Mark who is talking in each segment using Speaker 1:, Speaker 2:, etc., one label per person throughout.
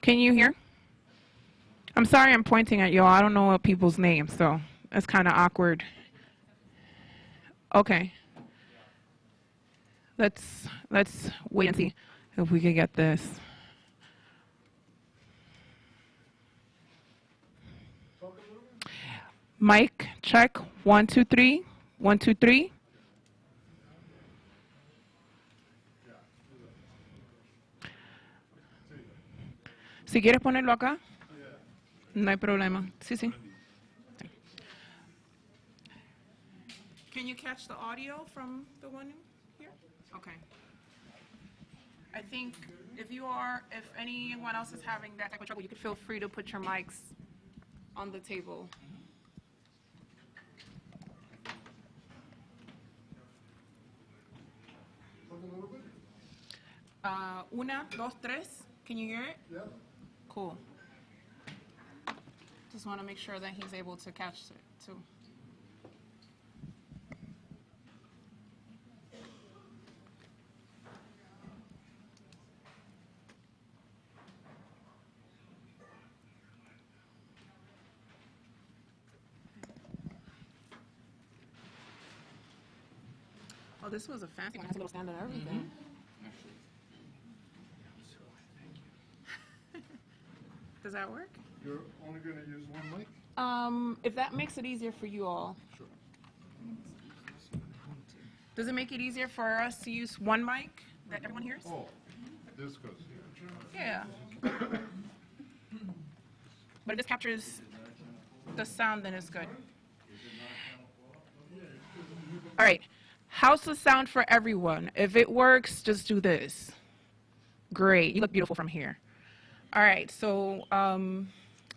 Speaker 1: Can you hear? I'm sorry I'm pointing at y'all. I don't know people's names, so it's kind of awkward. Okay. Let's wait and see if we can get this. Mic check 1 2 3 1 2 3. Si quieres ponerlo acá, no hay problema. Sí, sí. Can you catch the audio from the one here? Okay. I think if anyone else is having that type of trouble, you could feel free to put your mics on the table. Una, dos, tres. Can you hear it? Yeah. Cool. Just want to make sure that he's able to catch it too. Oh, this was a fancy one. It has a little stand and everything. Mm-hmm. Does that work?
Speaker 2: You're only going to use one mic?
Speaker 1: If that makes it easier for you all.
Speaker 2: Sure.
Speaker 1: Does it make it easier for us to use one mic that everyone hears?
Speaker 2: Oh, this goes here.
Speaker 1: Yeah. But if this captures the sound, then it's good. All right. How's the sound for everyone? If it works, just do this. Great. You look beautiful from here. All right. So,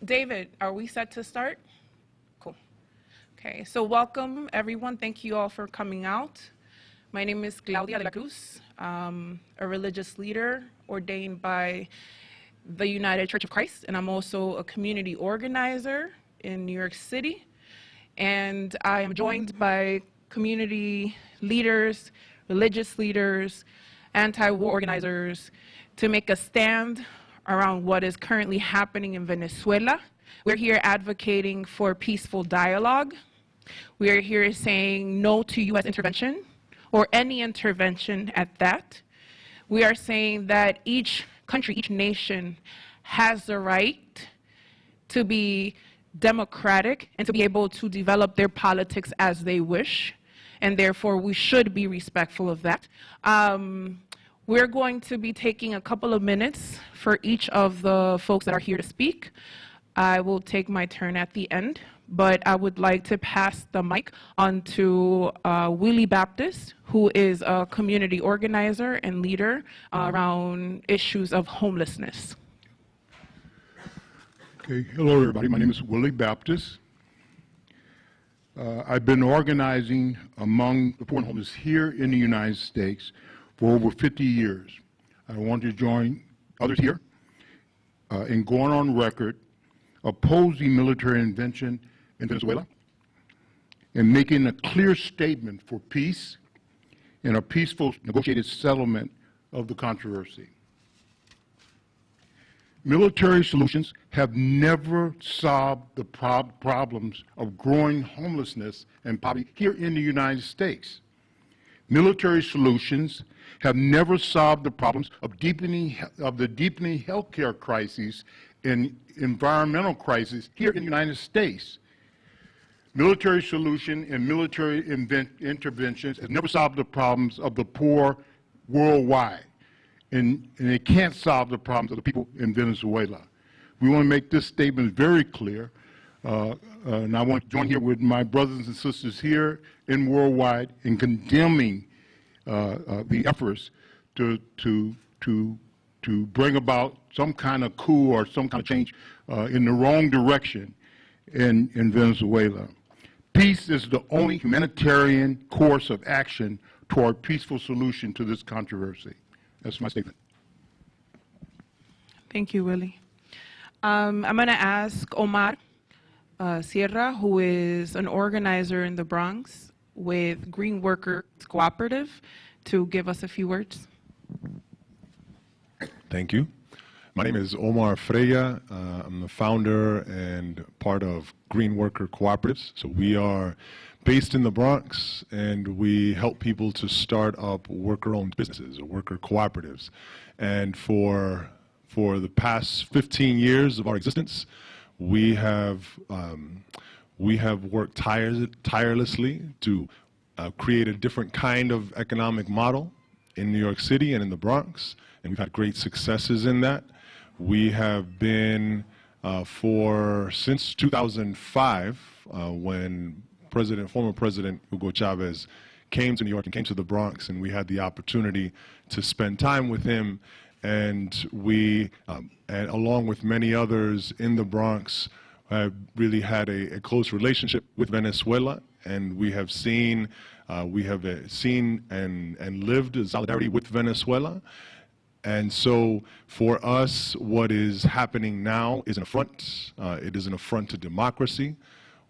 Speaker 1: David, are we set to start? Cool. Okay. So welcome, everyone. Thank you all for coming out. My name is Claudia de la Cruz, a religious leader ordained by the United Church of Christ, and I'm also a community organizer in New York City. And I am joined by community leaders, religious leaders, anti-war organizers to make a stand around what is currently happening in Venezuela. We're here advocating for peaceful dialogue. We are here saying no to U.S. intervention, or any intervention at that. We are saying that each country, each nation has the right to be democratic and to be able to develop their politics as they wish, and therefore we should be respectful of that. We're going to be taking a couple of minutes for each of the folks that are here to speak. I will take my turn at the end, but I would like to pass the mic on to Willie Baptist, who is a community organizer and leader around issues of homelessness.
Speaker 2: Okay, hello everybody. My name is Willie Baptist. I've been organizing among the poor and homeless here in the United States for over 50 years. I want to join others here in going on record opposing military intervention in Venezuela and making a clear statement for peace and a peaceful negotiated settlement of the controversy. Military solutions have never solved the problems of growing homelessness and poverty here in the United States. Military solutions have never solved the problems of the deepening healthcare crises and environmental crisis here in the United States. Military solution and military interventions have never solved the problems of the poor worldwide, and it can't solve the problems of the people in Venezuela. We want to make this statement very clear, and I want to join here with my brothers and sisters here in worldwide in condemning the efforts to bring about some kind of coup or some kind of change in the wrong direction in Venezuela. Peace is the only humanitarian course of action toward peaceful solution to this controversy. That's my statement.
Speaker 1: Thank you, Willie. I'm going to ask Omar Sierra, who is an organizer in the Bronx with Green Workers Cooperative, to give us a few words.
Speaker 3: Thank you. My name is Omar Freya. I'm the founder and part of Green Worker Cooperatives. So we are based in the Bronx, and we help people to start up worker-owned businesses or worker cooperatives. And for the past 15 years of our existence, we have worked tirelessly to create a different kind of economic model in New York City and in the Bronx, and we've had great successes in that. We have been since 2005, when former President Hugo Chavez came to New York and came to the Bronx, and we had the opportunity to spend time with him. And we, and along with many others in the Bronx, really had a close relationship with Venezuela, and we have seen and lived solidarity with Venezuela. And so for us, what is happening now is an affront. It is an affront to democracy,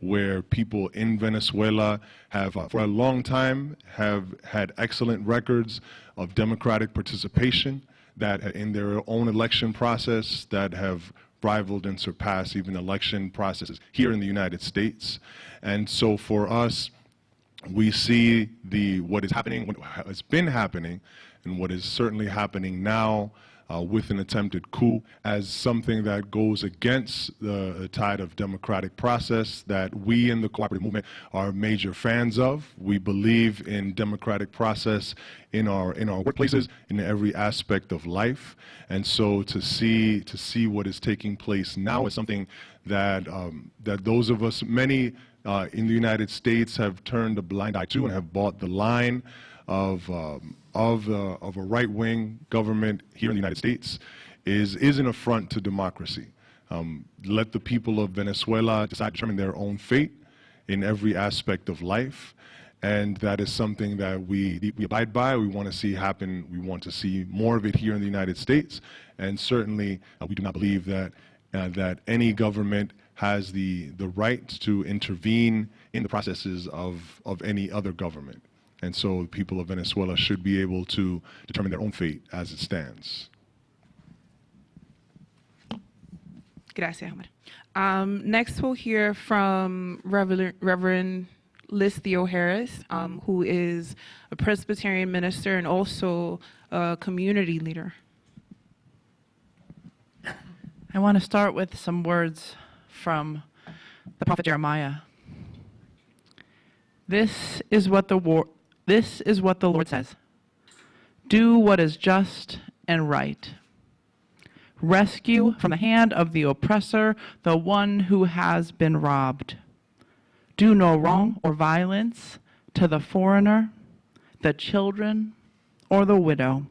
Speaker 3: where people in Venezuela have, for a long time, have had excellent records of democratic participation that in their own election process that have rivaled and surpassed even election processes here in the United States. And so for us, we see what is happening, what has been happening, and what is certainly happening now with an attempted coup as something that goes against the tide of democratic process that we in the cooperative movement are major fans of. We believe in democratic process in our workplaces, in every aspect of life. And so to see what is taking place now is something that that those of us, many in the United States, have turned a blind eye to and have bought the line of a right-wing government here in the United States is an affront to democracy. Let the people of Venezuela decide to determine their own fate in every aspect of life, and that is something that we abide by. We want to see happen. We want to see more of it here in the United States, and certainly we do not believe that that any government has the right to intervene in the processes of any other government. And so the people of Venezuela should be able to determine their own fate as it stands.
Speaker 1: Gracias, Omar. Next, we'll hear from Reverend Listio Harris, who is a Presbyterian minister and also a community leader.
Speaker 4: I want to start with some words from the prophet Jeremiah. This is what the Lord says. Do what is just and right. Rescue from the hand of the oppressor the one who has been robbed. Do no wrong or violence to the foreigner, the children, or the widow,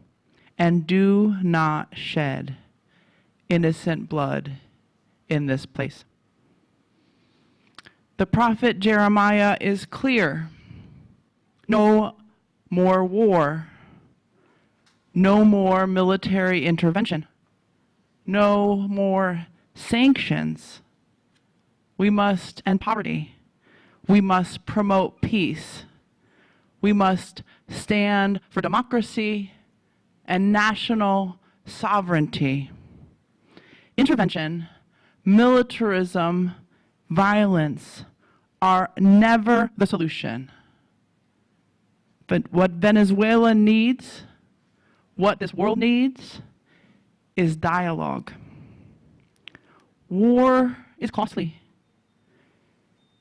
Speaker 4: and do not shed innocent blood in this place. The prophet Jeremiah is clear. No more war. No more military intervention. No more sanctions. We must end poverty. We must promote peace. We must stand for democracy and national sovereignty. Intervention, militarism, violence are never the solution. But what Venezuela needs, what this world needs, is dialogue. War is costly.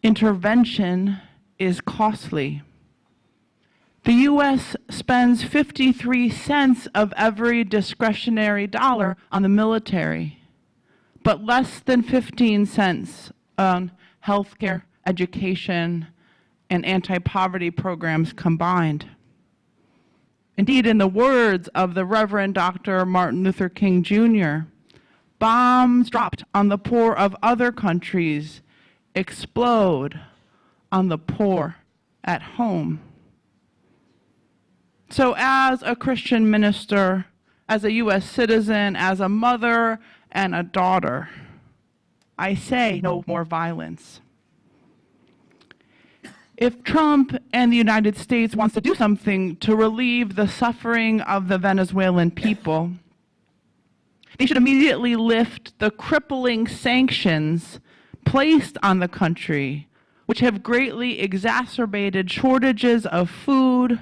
Speaker 4: Intervention is costly. The U.S. spends 53 cents of every discretionary dollar on the military, but less than 15 cents on healthcare, education, and anti-poverty programs combined. Indeed, in the words of the Reverend Dr. Martin Luther King Jr., bombs dropped on the poor of other countries explode on the poor at home. So as a Christian minister, as a U.S. citizen, as a mother and a daughter, I say no more violence. If Trump and the United States wants to do something to relieve the suffering of the Venezuelan people, They should immediately lift the crippling sanctions placed on the country, which have greatly exacerbated shortages of food,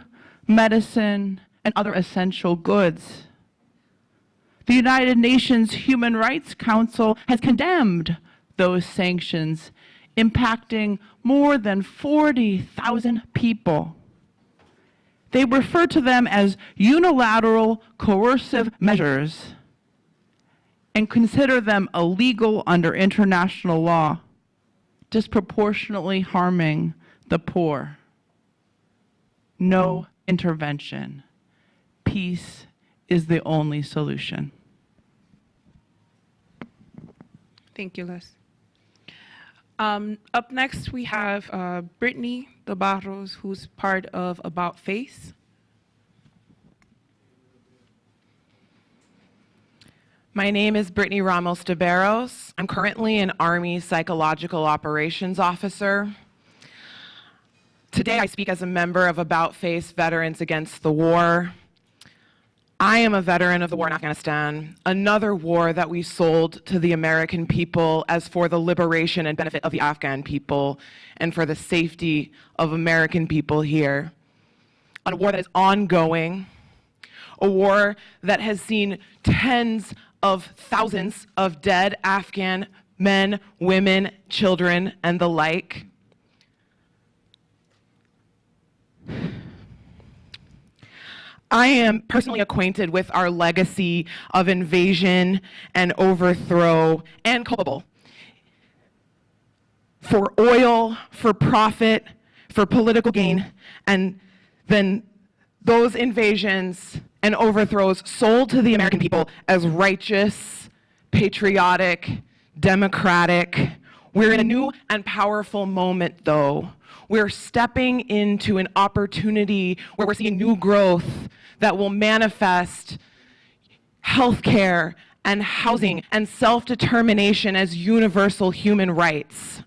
Speaker 4: medicine, and other essential goods. The United Nations Human Rights Council has condemned those sanctions, impacting more than 40,000 people. They refer to them as unilateral coercive measures and consider them illegal under international law, disproportionately harming the poor. No intervention. Peace is the only solution.
Speaker 1: Thank you, Liz. Up next, we have Brittany De Barros, who's part of About Face.
Speaker 5: My name is Brittany Ramos De Barros. I'm currently an Army Psychological Operations Officer. Today, I speak as a member of About Face Veterans Against the War. I am a veteran of the war in Afghanistan, another war that we sold to the American people as for the liberation and benefit of the Afghan people and for the safety of American people here. A war that is ongoing, a war that has seen tens of thousands of dead Afghan men, women, children, and the like. I am personally acquainted with our legacy of invasion and overthrow and culpable for oil, for profit, for political gain, and then those invasions and overthrows sold to the American people as righteous, patriotic, democratic. We're in a new and powerful moment, though. We're stepping into an opportunity where we're seeing new growth that will manifest healthcare and housing and self-determination as universal human rights.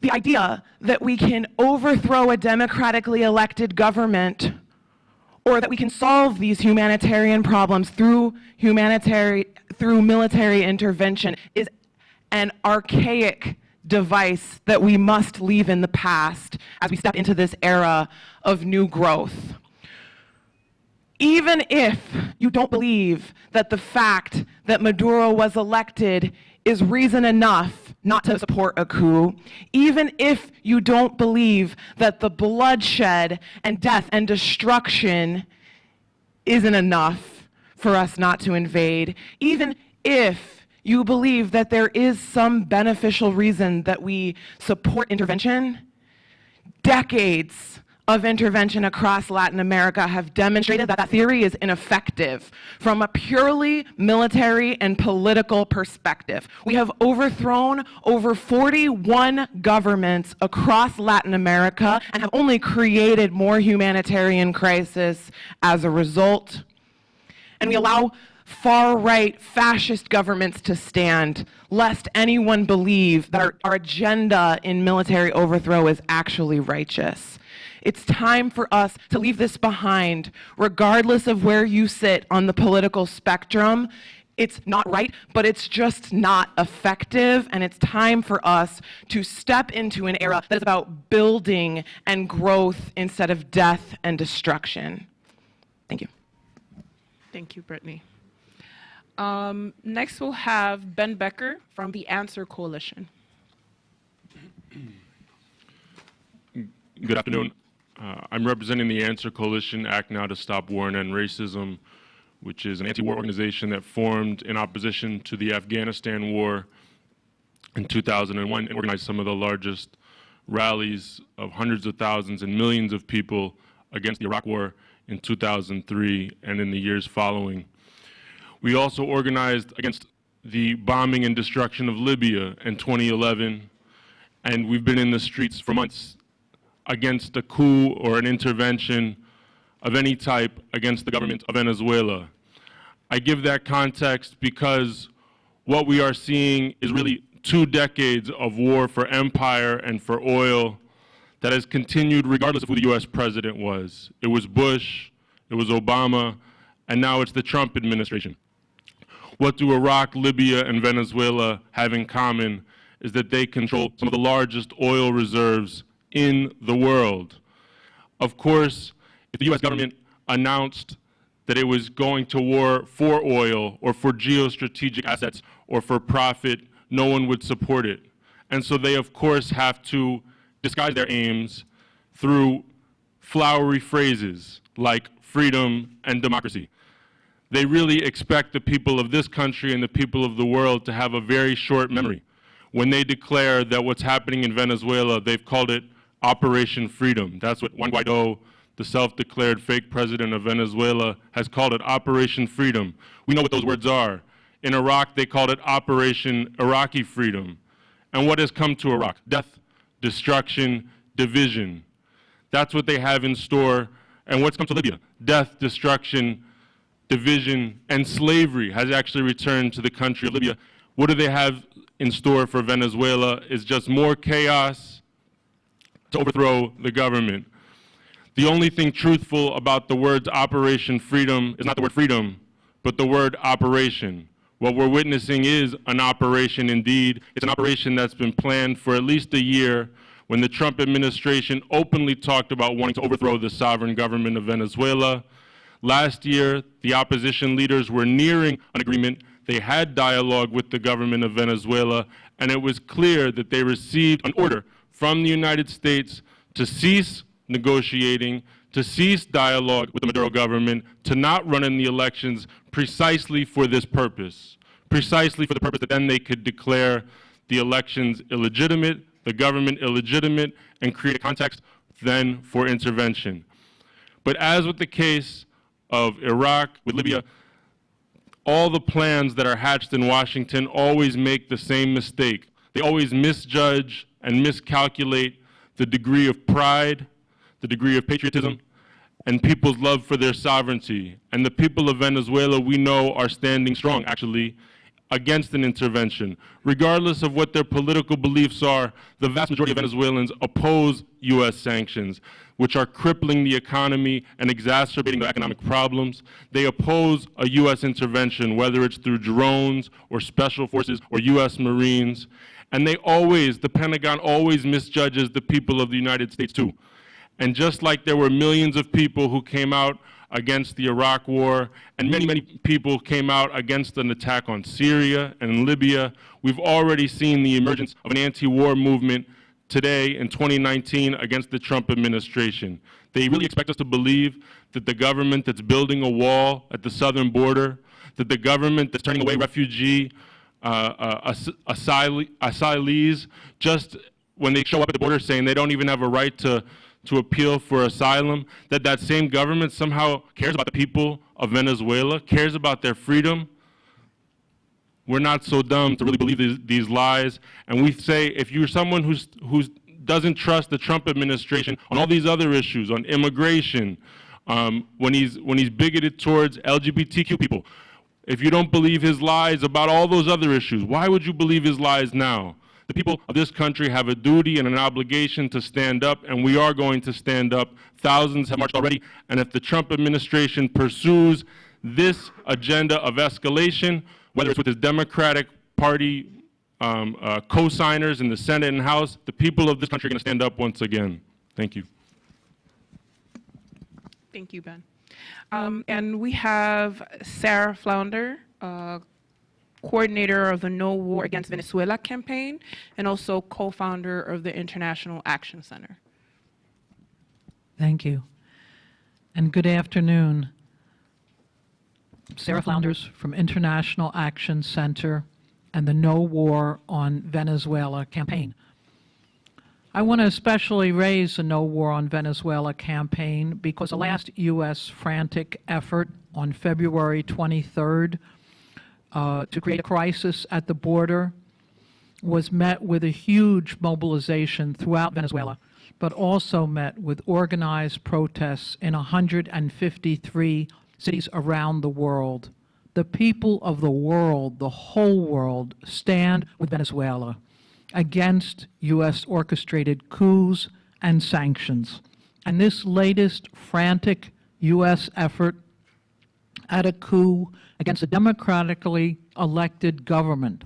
Speaker 5: The idea that we can overthrow a democratically elected government or that we can solve these humanitarian problems through military intervention is an archaic device that we must leave in the past as we step into this era of new growth. Even if you don't believe that the fact that Maduro was elected is reason enough not to support a coup, even if you don't believe that the bloodshed and death and destruction isn't enough for us not to invade, even if you believe that there is some beneficial reason that we support intervention, decades of intervention across Latin America have demonstrated that that theory is ineffective from a purely military and political perspective. We have overthrown over 41 governments across Latin America and have only created more humanitarian crisis as a result. And we allow far-right fascist governments to stand, lest anyone believe that our agenda in military overthrow is actually righteous. It's time for us to leave this behind, regardless of where you sit on the political spectrum. It's not right, but it's just not effective, and it's time for us to step into an era that is about building and growth instead of death and destruction. Thank you.
Speaker 1: Thank you, Brittany. Next, we'll have Ben Becker from the Answer Coalition.
Speaker 6: Good afternoon. I'm representing the Answer Coalition, Act Now to Stop War and End Racism, which is an anti-war organization that formed in opposition to the Afghanistan war in 2001 and organized some of the largest rallies of hundreds of thousands and millions of people against the Iraq war in 2003 and in the years following. We also organized against the bombing and destruction of Libya in 2011, and we've been in the streets for months against a coup or an intervention of any type against the government of Venezuela. I give that context because what we are seeing is really 2 decades of war for empire and for oil that has continued regardless of who the US president was. It was Bush, it was Obama, and now it's the Trump administration. What do Iraq, Libya, and Venezuela have in common is that they control some of the largest oil reserves in the world. Of course, if the US government announced that it was going to war for oil or for geostrategic assets or for profit, no one would support it. And so they, of course, have to disguise their aims through flowery phrases like freedom and democracy. They really expect the people of this country and the people of the world to have a very short memory. When they declare that what's happening in Venezuela, they've called it Operation Freedom. That's what Juan Guaido, the self-declared fake president of Venezuela, has called it, Operation Freedom. We know what those words are. In Iraq, they called it Operation Iraqi Freedom. And what has come to Iraq? Death, destruction, division. That's what they have in store. And what's come to Libya? Death, destruction, division, and slavery has actually returned to the country of Libya. What do they have in store for Venezuela is just more chaos to overthrow the government. The only thing truthful about the words Operation Freedom is not the word freedom, but the word operation. What we're witnessing is an operation indeed. It's an operation that's been planned for at least a year, when the Trump administration openly talked about wanting to overthrow the sovereign government of Venezuela. Last year, the opposition leaders were nearing an agreement. They had dialogue with the government of Venezuela, and it was clear that they received an order from the United States to cease negotiating, to cease dialogue with the Maduro government, to not run in the elections precisely for this purpose, precisely for the purpose that then they could declare the elections illegitimate, the government illegitimate, and create a context then for intervention. But as with the case of Iraq, with Libya, all the plans that are hatched in Washington always make the same mistake. They always misjudge and miscalculate the degree of pride, the degree of patriotism, and people's love for their sovereignty. And the people of Venezuela, we know, are standing strong, actually, against an intervention. Regardless of what their political beliefs are, the vast majority of Venezuelans oppose U.S. sanctions, which are crippling the economy and exacerbating the economic problems. They oppose a U.S. intervention, whether it's through drones or special forces or U.S. Marines. And the Pentagon always misjudges the people of the United States too. And just like there were millions of people who came out against the Iraq war, and many, many people came out against an attack on Syria and Libya, we've already seen the emergence of an anti-war movement today in 2019 against the Trump administration. They really expect us to believe that the government that's building a wall at the southern border, that the government that's turning away refugee asylees just when they show up at the border saying they don't even have a right to appeal for asylum, that same government somehow cares about the people of Venezuela, cares about their freedom. We're not so dumb to really believe these lies. And we say, if you're someone who doesn't trust the Trump administration on all these other issues, on immigration, when he's bigoted towards LGBTQ people, if you don't believe his lies about all those other issues, why would you believe his lies now? The people of this country have a duty and an obligation to stand up, and we are going to stand up. Thousands have marched already, and if the Trump administration pursues this agenda of escalation, whether it's with his Democratic Party co-signers in the Senate and House, the people of this country are going to stand up once again. Thank you.
Speaker 1: Thank you, Ben. And we have Sarah Flounder, coordinator of the No War Against Venezuela campaign, and also co-founder of the International Action Center.
Speaker 7: Thank you. And good afternoon. Sarah Flounders from International Action Center and the No War on Venezuela campaign. I want to especially raise the No War on Venezuela campaign because the last U.S. frantic effort on February 23rd to create a crisis at the border was met with a huge mobilization throughout Venezuela, but also met with organized protests in 153 cities around the world. The people of the world, the whole world, stand with Venezuela against U.S. orchestrated coups and sanctions. And this latest frantic U.S. effort at a coup against a democratically elected government,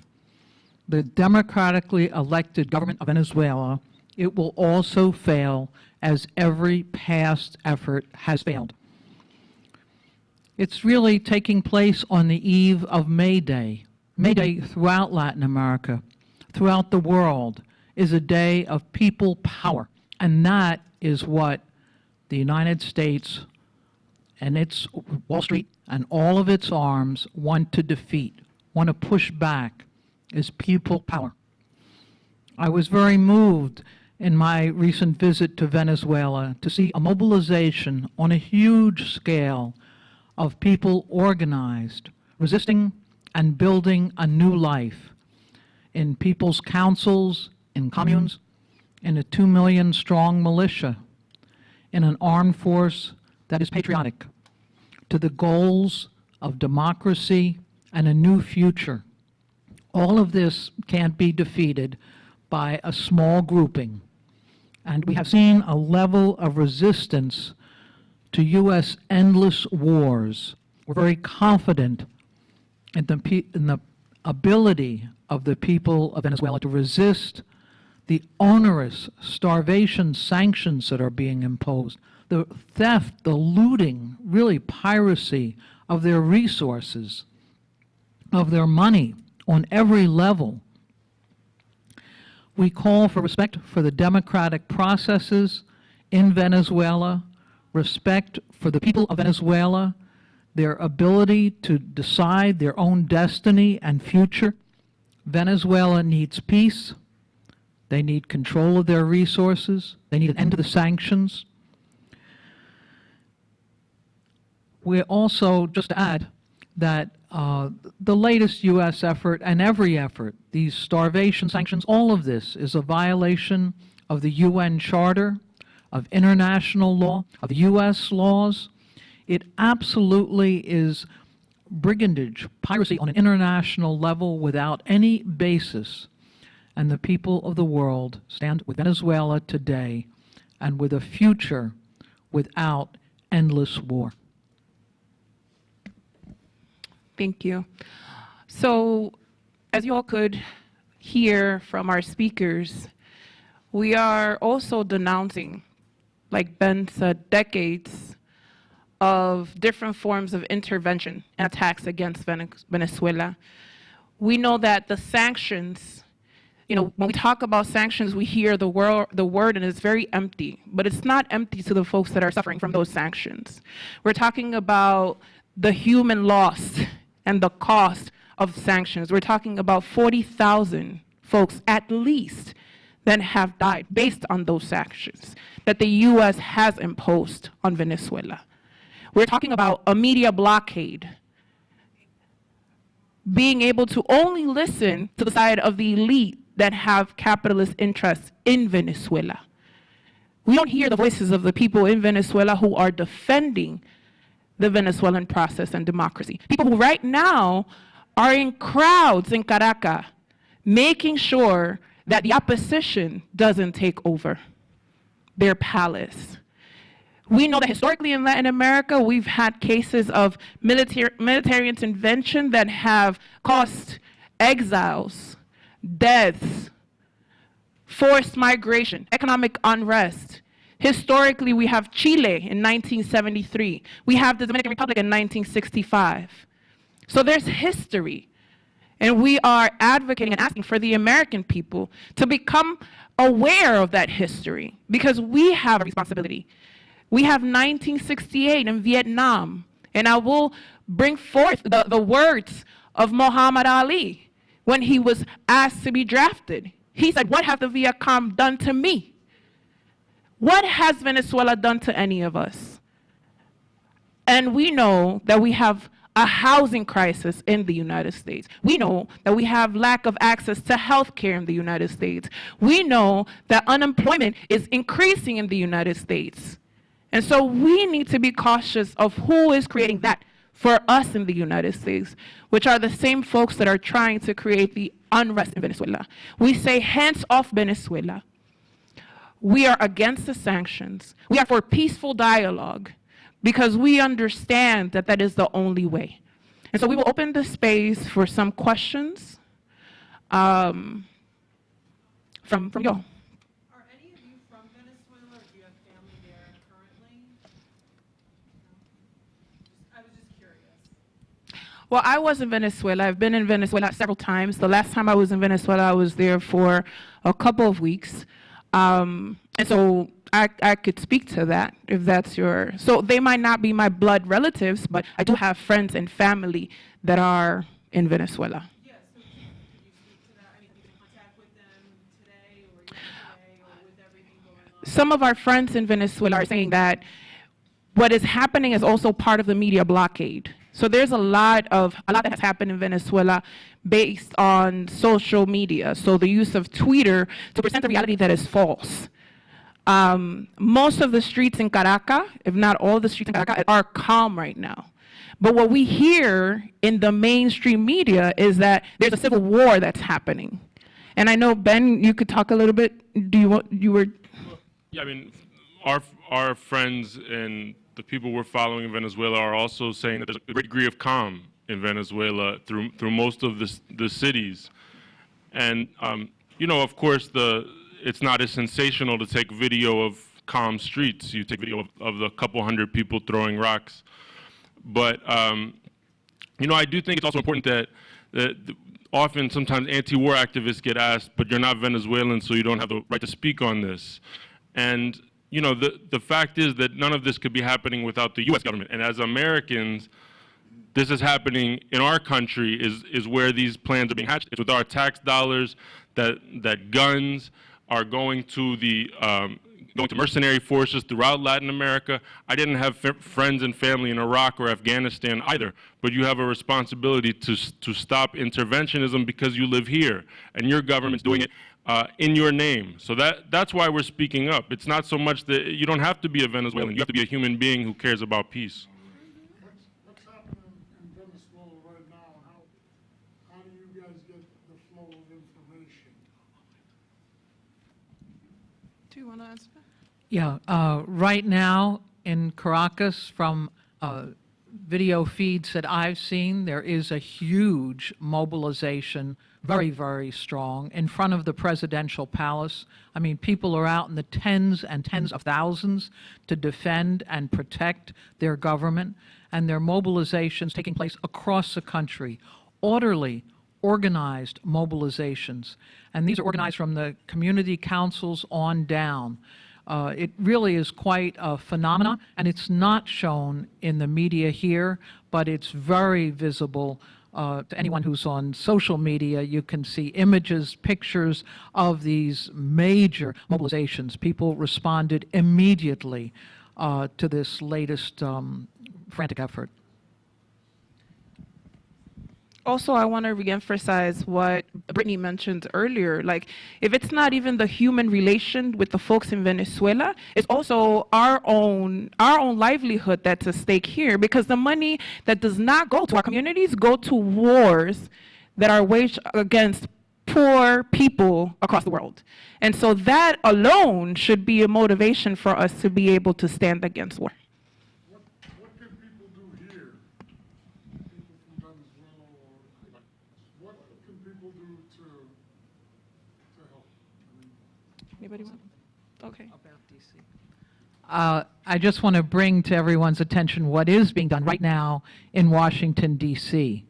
Speaker 7: the democratically elected government of Venezuela, it will also fail as every past effort has failed. It's really taking place on the eve of May Day. May Day throughout Latin America, throughout the world, is a day of people power. And that is what the United States and its Wall Street and all of its arms want to defeat, want to push back, is people power. I was very moved in my recent visit to Venezuela to see a mobilization on a huge scale of people organized, resisting and building a new life in people's councils, in communes, in a 2 million strong militia, in an armed force that is patriotic to the goals of democracy and a new future. All of this can't be defeated by a small grouping. And we have seen a level of resistance to U.S. endless wars. We're very confident in the ability of the people of Venezuela to resist the onerous starvation sanctions that are being imposed, the theft, the looting, really piracy of their resources, of their money on every level. We call for respect for the democratic processes in Venezuela, respect for the people of Venezuela, their ability to decide their own destiny and future. Venezuela needs peace. They need control of their resources. They need an end to the sanctions. We also, just to add, that the latest U.S. effort and every effort, these starvation sanctions, all of this is a violation of the UN Charter, of international law, of U.S. laws. It absolutely is brigandage, piracy on an international level without any basis. And the people of the world stand with Venezuela today and with a future without endless war.
Speaker 1: Thank you. So, as you all could hear from our speakers, we are also denouncing, like Ben said, decades of different forms of intervention and attacks against Venezuela. We know that the sanctions, when we talk about sanctions, we hear the word and it's very empty, but it's not empty to the folks that are suffering from those sanctions. We're talking about the human loss and the cost of sanctions. We're talking about 40,000 folks at least that have died based on those sanctions that the U.S. has imposed on Venezuela. We're talking about a media blockade, being able to only listen to the side of the elite that have capitalist interests in Venezuela. We don't hear the voices of the people in Venezuela who are defending the Venezuelan process and democracy. People who right now are in crowds in Caracas, making sure that the opposition doesn't take over their palace. We know that historically in Latin America, we've had cases of military intervention that have caused exiles, deaths, forced migration, economic unrest. Historically, we have Chile in 1973. We have the Dominican Republic in 1965. So there's history. And we are advocating and asking for the American people to become aware of that history because we have a responsibility. We have 1968 in Vietnam, and I will bring forth the words of Muhammad Ali when he was asked to be drafted. He said, "What have the Viet Cong done to me? What has Venezuela done to any of us?" And we know that we have a housing crisis in the United States. We know that we have lack of access to health care in the United States. We know that unemployment is increasing in the United States. And so we need to be cautious of who is creating that for us in the United States, which are the same folks that are trying to create the unrest in Venezuela. We say, hands off Venezuela. We are against the sanctions. We are for peaceful dialogue. because we understand that that is the only way. And so we will open the space for some questions from y'all.
Speaker 4: Are any of you from Venezuela, or do you have family there currently? I was just curious.
Speaker 1: Well, I was in Venezuela. I've been in Venezuela several times. The last time I was in Venezuela, I was there for a couple of weeks. And so I could speak to that if that's your. So they might not be my blood relatives, but I do have friends and family that are in Venezuela.
Speaker 4: Yes, so could you speak to that? I mean, have you been in contact with them today or yesterday or with everything going on?
Speaker 1: Some of our friends in Venezuela are saying that what is happening is also part of the media blockade. So there's a lot that has happened in Venezuela based on social media. So the use of Twitter to present a reality that is false. Most of the streets in Caracas, if not all the streets in Caracas, are calm right now. But what we hear in the mainstream media is that there's a civil war that's happening. And I know, Ben, you could talk a little bit. You were?
Speaker 6: Yeah, I mean, our friends and the people we're following in Venezuela are also saying that there's a great degree of calm in Venezuela through most of the cities. And, you know, of course, it's not as sensational to take video of calm streets. You take video of the couple hundred people throwing rocks. But, you know, I do think it's also important that often, sometimes anti-war activists get asked, but you're not Venezuelan, so you don't have the right to speak on this. And, you know, the fact is that none of this could be happening without the U.S. government. And as Americans, this is happening in our country is where these plans are being hatched. It's with our tax dollars that guns are going to mercenary forces throughout Latin America. I didn't have friends and family in Iraq or Afghanistan either, but you have a responsibility to stop interventionism because you live here, and your government's doing it in your name. So that's why we're speaking up. It's not so much that you don't have to be a Venezuelan. You have to be a human being who cares about peace.
Speaker 8: What's happening in Venezuela right now? How do you guys get the flow of information?
Speaker 1: Do you want to answer?
Speaker 7: Yeah, right now in Caracas, from video feeds that I've seen, there is a huge mobilization, very, very strong, in front of the presidential palace. I mean, people are out in the tens and tens of thousands to defend and protect their government, and there are mobilizations taking place across the country, orderly, organized mobilizations. And these are organized from the community councils on down. It really is quite a phenomenon, and it's not shown in the media here, but it's very visible to anyone who's on social media. You can see images, pictures of these major mobilizations. People responded immediately to this latest frantic effort.
Speaker 1: Also, I want to reemphasize what Brittany mentioned earlier. Like, if it's not even the human relation with the folks in Venezuela, it's also our own livelihood that's at stake here, because the money that does not go to our communities go to wars that are waged against poor people across the world. And so that alone should be a motivation for us to be able to stand against war.
Speaker 8: What can people do here? People from Venezuela, or what can people do to help? I mean,
Speaker 1: Anybody want? Okay.
Speaker 7: I just want to bring to everyone's attention what is being done right now in Washington, D.C.,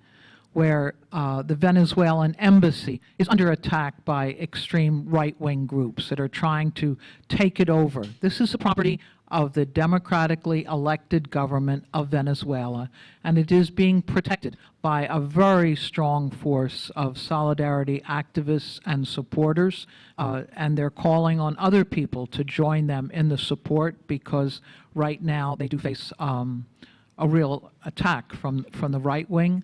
Speaker 7: where the Venezuelan embassy is under attack by extreme right-wing groups that are trying to take it over. This is the property of the democratically elected government of Venezuela, and it is being protected by a very strong force of solidarity activists and supporters, and they're calling on other people to join them in the support, because right now they do face a real attack from the right wing.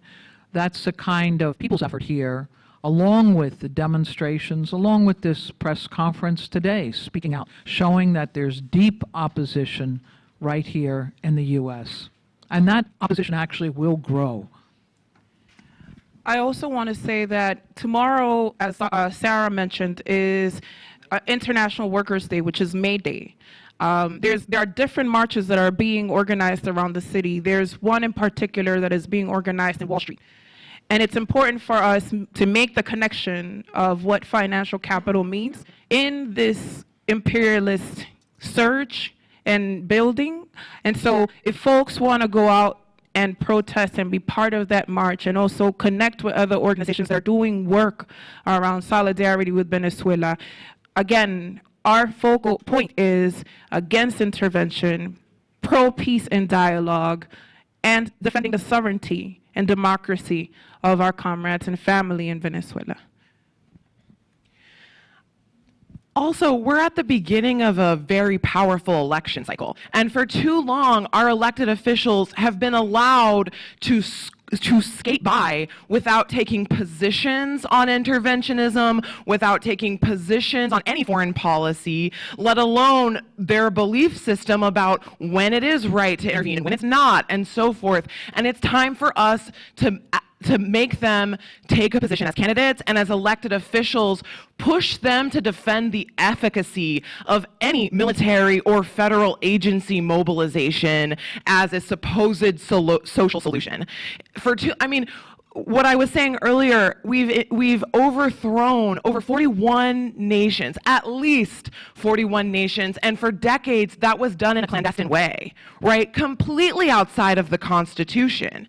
Speaker 7: That's the kind of people's effort here, along with the demonstrations, along with this press conference today, speaking out, showing that there's deep opposition right here in the U.S. And that opposition actually will grow.
Speaker 1: I also want to say that tomorrow, as Sarah mentioned, is International Workers' Day, which is May Day. There are different marches that are being organized around the city. There's one in particular that is being organized in Wall Street. And it's important for us to make the connection of what financial capital means in this imperialist surge and building. And so if folks want to go out and protest and be part of that march and also connect with other organizations that are doing work around solidarity with Venezuela, again, our focal point is against intervention, pro-peace and dialogue, and defending the sovereignty and democracy of our comrades and family in Venezuela.
Speaker 5: Also, we're at the beginning of a very powerful election cycle. And for too long, our elected officials have been allowed to skate by without taking positions on interventionism, without taking positions on any foreign policy, let alone their belief system about when it is right to intervene and when it's not, and so forth. And it's time for us to make them take a position as candidates and as elected officials, push them to defend the efficacy of any military or federal agency mobilization as a supposed social solution. What I was saying earlier, we've overthrown over 41 nations, at least 41 nations, and for decades that was done in a clandestine way, right? Completely outside of the Constitution.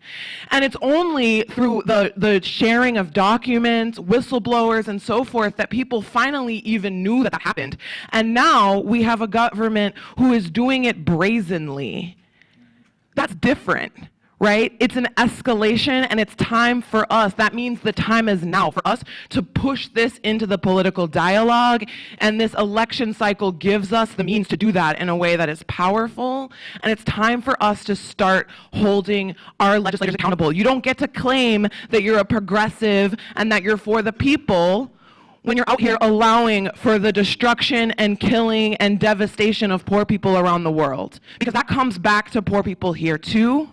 Speaker 5: And it's only through the sharing of documents, whistleblowers, and so forth that people finally even knew that happened. And now we have a government who is doing it brazenly. That's different. Right? It's an escalation, and it's time for us. That means the time is now for us to push this into the political dialogue, and this election cycle gives us the means to do that in a way that is powerful, and it's time for us to start holding our legislators accountable. You don't get to claim that you're a progressive and that you're for the people when you're out here allowing for the destruction and killing and devastation of poor people around the world, because that comes back to poor people here too.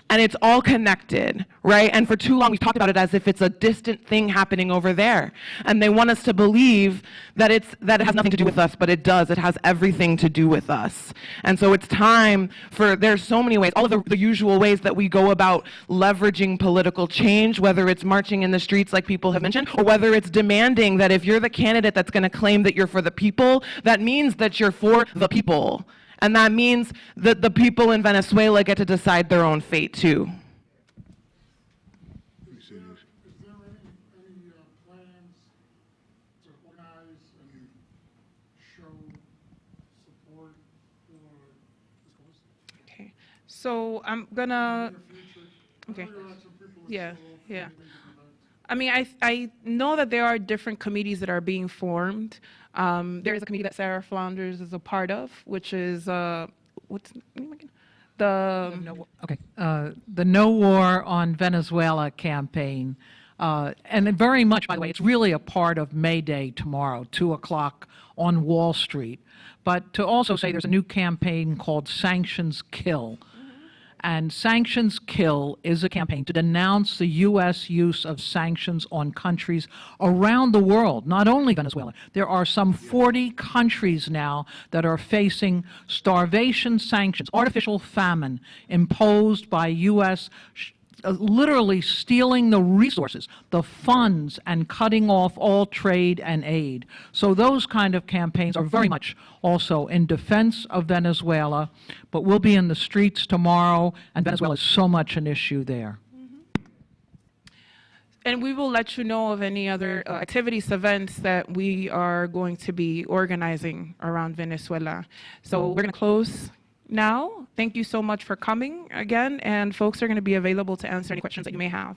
Speaker 5: And it's all connected, right? And for too long, we've talked about it as if it's a distant thing happening over there. And they want us to believe that it has nothing to do with us, but it does. It has everything to do with us. And so it's time there's so many ways, all of the usual ways that we go about leveraging political change, whether it's marching in the streets like people have mentioned, or whether it's demanding that if you're the candidate that's going to claim that you're for the people, that means that you're for the people. And that means that the people in Venezuela get to decide their own fate, too.
Speaker 8: Is there any plans to organize and show support for this coalition?
Speaker 1: Okay, so I'm gonna, okay,
Speaker 8: Earlier on, some people were
Speaker 1: yeah,
Speaker 8: still
Speaker 1: yeah.
Speaker 8: formulating
Speaker 1: I mean, I know that there are different committees that are being formed. There is a committee that Sarah Flounders is a part of, which is, what's the name again?
Speaker 7: The No War on Venezuela campaign. And very much, by the way, it's really a part of May Day tomorrow, 2 o'clock on Wall Street. But to also say there's a new campaign called Sanctions Kill. And Sanctions Kill is a campaign to denounce the U.S. use of sanctions on countries around the world, not only Venezuela. There are some 40 countries now that are facing starvation sanctions, artificial famine imposed by U.S. Literally stealing the resources, the funds, and cutting off all trade and aid. So those kind of campaigns are very much also in defense of Venezuela, but we'll be in the streets tomorrow, and Venezuela is so much an issue there.
Speaker 1: And we will let you know of any other activities, events that we are going to be organizing around Venezuela. So we're going to close now. Thank you so much for coming again, and folks are going to be available to answer any questions that you may have.